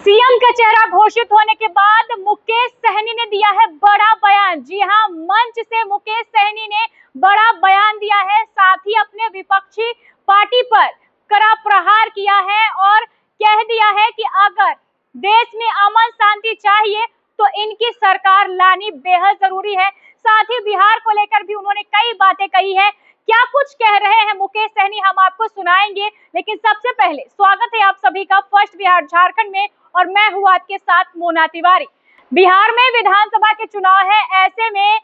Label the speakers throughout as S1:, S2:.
S1: CM का चेहरा घोषित होने के बाद मुकेश सहनी ने दिया है बड़ा बयान। जी हां, मंच से मुकेश सहनी ने बड़ा बयान दिया है, साथ ही अपने विपक्षी पार्टी पर कड़ा प्रहार किया है और कह दिया है कि अगर देश में अमन शांति चाहिए तो इनकी सरकार लानी बेहद जरूरी है। साथ ही बिहार को लेकर भी उन्होंने कई बातें कही है। क्या कुछ कह रहे हैं मुकेश सहनी हम आपको सुनाएंगे, लेकिन सबसे पहले स्वागत है आप सभी का फर्स्ट बिहार झारखंड में और मैं हूँ आपके साथ मोना तिवारी। बिहार में विधानसभा के चुनाव है, ऐसे में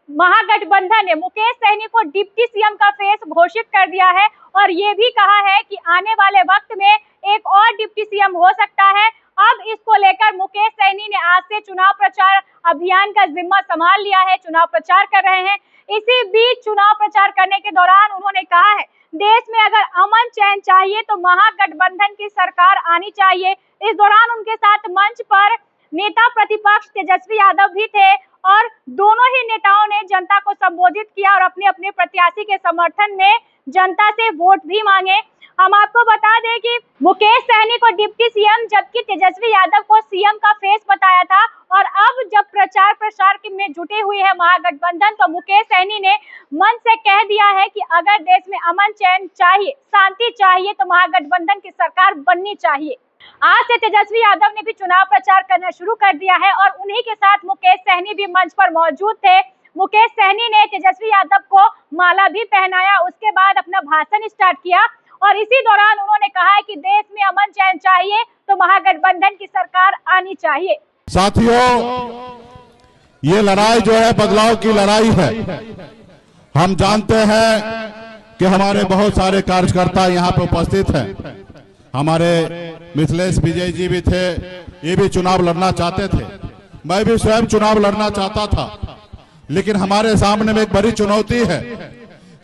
S1: महागठबंधन ने मुकेश सहनी को डिप्टी सीएम का फेस घोषित कर दिया है और ये भी कहा है कि आने वाले वक्त में एक और डिप्टी सीएम हो सकता है। अब इसको लेकर मुकेश सहनी ने आज से चुनाव प्रचार अभियान का जिम्मा संभाल लिया है, चुनाव प्रचार कर रहे हैं। इसी बीच चुनाव प्रचार करने के दौरान उन्होंने कहा है, देश में अगर अमन चैन चाहिए तो महागठबंधन की सरकार आनी चाहिए। इस दौरान उनके साथ मंच पर नेता प्रतिपक्ष तेजस्वी यादव भी थे और दोनों ही नेताओं ने जनता को संबोधित किया और अपने अपने प्रत्याशी के समर्थन में जनता से वोट भी मांगे। हम आपको बता दें कि मुकेश सहनी को डिप्टी सीएम जबकि तेजस्वी यादव को सीएम का फेस बताया था और अब जब प्रचार प्रसार में जुटी हुई है महागठबंधन, तो मुकेश सहनी ने मन से कह दिया है कि अगर देश में अमन चैन चाहिए, शांति चाहिए तो महागठबंधन की सरकार बननी चाहिए। आज से तेजस्वी यादव ने भी चुनाव प्रचार करना शुरू कर दिया है और उन्हीं के साथ मुकेश सहनी भी मंच पर मौजूद थे। मुकेश सहनी ने तेजस्वी यादव को माला भी पहनाया, उसके बाद अपना भाषण स्टार्ट किया और इसी दौरान उन्होंने कहा है कि देश में अमन चैन चाहिए तो महागठबंधन की सरकार आनी चाहिए।
S2: साथियों, ये लड़ाई जो है बदलाव की लड़ाई है। हम जानते हैं कि हमारे बहुत सारे कार्यकर्ता यहाँ पे उपस्थित हैं। हमारे मिथिलेश विजय जी भी थे, ये भी चुनाव लड़ना चाहते थे, मैं भी स्वयं चुनाव लड़ना चाहता था, लेकिन हमारे सामने में एक बड़ी चुनौती है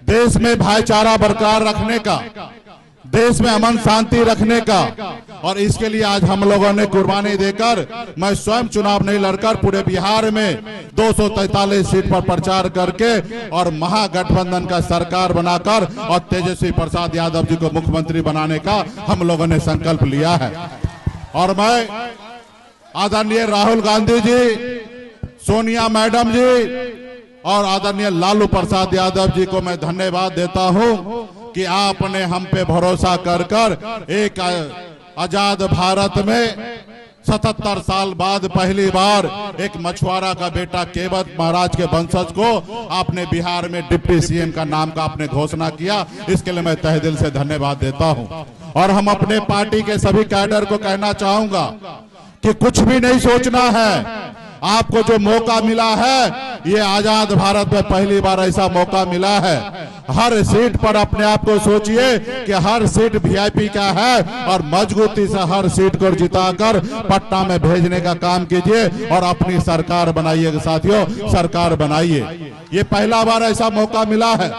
S2: देश में भाईचारा बरकरार रखने का, देश में अमन शांति रखने का। और इसके लिए आज हम लोगों ने कुर्बानी देकर, मैं स्वयं चुनाव नहीं लड़कर पूरे बिहार में 243 सीट पर प्रचार करके और महागठबंधन का सरकार बनाकर और तेजस्वी प्रसाद यादव जी को मुख्यमंत्री बनाने का हम लोगों ने संकल्प लिया है। और मैं आदरणीय राहुल गांधी जी, सोनिया मैडम जी और आदरणीय लालू प्रसाद यादव जी को मैं धन्यवाद देता हूं कि आपने हम पे भरोसा कर एक आजाद भारत में 77 साल बाद पहली बार एक मछुआरा का बेटा केवट महाराज के वंशज को आपने बिहार में डिप्टी सीएम का नाम का आपने घोषणा किया। इसके लिए मैं तहे दिल से धन्यवाद देता हूं। और हम अपने पार्टी के सभी कैडर को कहना चाहूंगा कि कुछ भी नहीं सोचना है। आपको जो मौका मिला है, ये आजाद भारत में पहली बार ऐसा मौका मिला है। हर सीट पर अपने आप को सोचिए कि हर सीट वीआईपी का है और मजबूती से हर सीट को जिताकर पटना में भेजने का काम कीजिए और अपनी सरकार बनाइए। साथियों, सरकार बनाइए। ये पहला बार ऐसा मौका मिला है।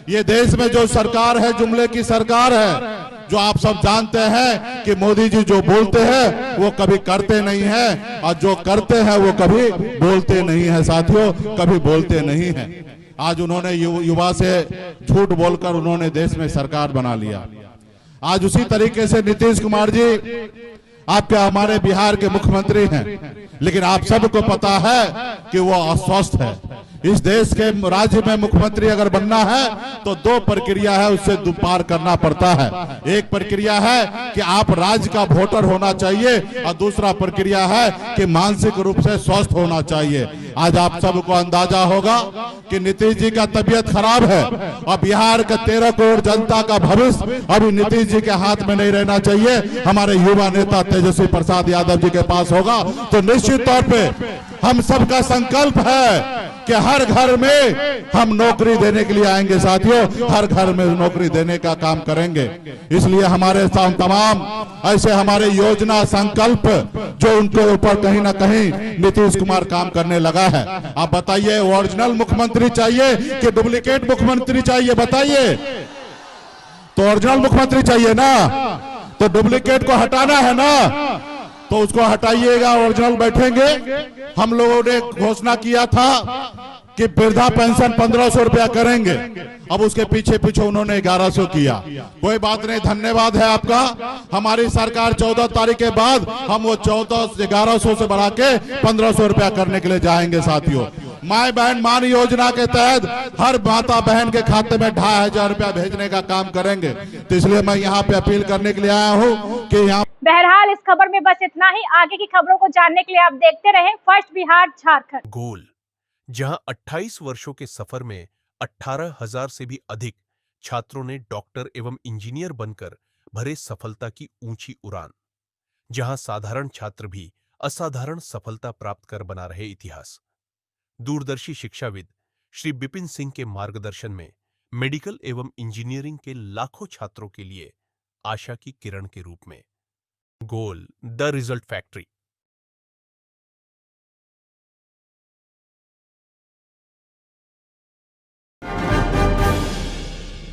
S2: ये देश में जो सरकार है जुमले की सरकार है, जो आप सब जानते हैं कि मोदी जी जो बोलते हैं वो कभी करते नहीं हैं और जो करते हैं वो कभी बोलते नहीं है। साथियों, कभी बोलते नहीं है। आज उन्होंने युवा से झूठ बोलकर उन्होंने देश में सरकार बना लिया। आज उसी तरीके से नीतीश कुमार जी आपके हमारे बिहार के मुख्यमंत्री हैं, लेकिन आप सबको पता है कि वो अस्वस्थ है। इस देश के राज्य में मुख्यमंत्री अगर बनना है तो दो प्रक्रिया है, उससे पार करना पड़ता है। एक प्रक्रिया है कि आप राज्य का वोटर होना चाहिए और दूसरा प्रक्रिया है कि मानसिक रूप से स्वस्थ होना चाहिए। आज आप सबको अंदाजा होगा कि नीतीश जी का तबीयत खराब है और बिहार के 13 करोड़ जनता का भविष्य अभी नीतीश जी के हाथ में नहीं रहना चाहिए। हमारे युवा नेता तेजस्वी प्रसाद यादव जी के पास होगा तो निश्चित तौर पे हम सबका संकल्प है कि हर घर में हम नौकरी देने के लिए आएंगे। साथियों, हर घर में नौकरी देने का काम करेंगे। इसलिए हमारे साथ तमाम ऐसे हमारे योजना संकल्प जो उनके ऊपर कहीं ना कहीं नीतीश कुमार काम करने लगा है। आप बताइए, ओरिजिनल मुख्यमंत्री चाहिए कि डुप्लीकेट मुख्यमंत्री चाहिए? बताइए। तो ओरिजिनल मुख्यमंत्री चाहिए ना, तो डुप्लीकेट को हटाना है ना, तो उसको हटाइएगा, ओरिजिनल बैठेंगे। हम लोगों ने घोषणा किया था कि वृद्धा पेंशन 1500 रुपया करेंगे, अब उसके पीछे पीछे उन्होंने 1100 किया। कोई बात नहीं, धन्यवाद है आपका। हमारी सरकार 14 तारीख के बाद हम वो 1100 से बढ़ा के 1500 रुपया करने के लिए जाएंगे। साथियों, माय बहन मान योजना के तहत हर माता बहन के खाते में 2500 रुपया भेजने का काम करेंगे। तो इसलिए मैं यहाँ पे अपील करने के लिए आया हूँ कि यहाँ
S1: बहरहाल इस खबर में बस इतना ही। आगे की खबरों को जानने के लिए आप देखते रहें फर्स्ट बिहार झारखंड।
S3: गोल, जहां 28 वर्षों के सफर में 18,000 से भी अधिक छात्रों ने डॉक्टर एवं इंजीनियर बनकर भरे सफलता की ऊंची उड़ान, जहां साधारण छात्र भी असाधारण सफलता प्राप्त कर बना रहे इतिहास। दूरदर्शी शिक्षाविद श्री बिपिन सिंह के मार्गदर्शन में मेडिकल एवं इंजीनियरिंग के लाखों छात्रों के लिए आशा की किरण के रूप में गोल द रिजल्ट फैक्ट्री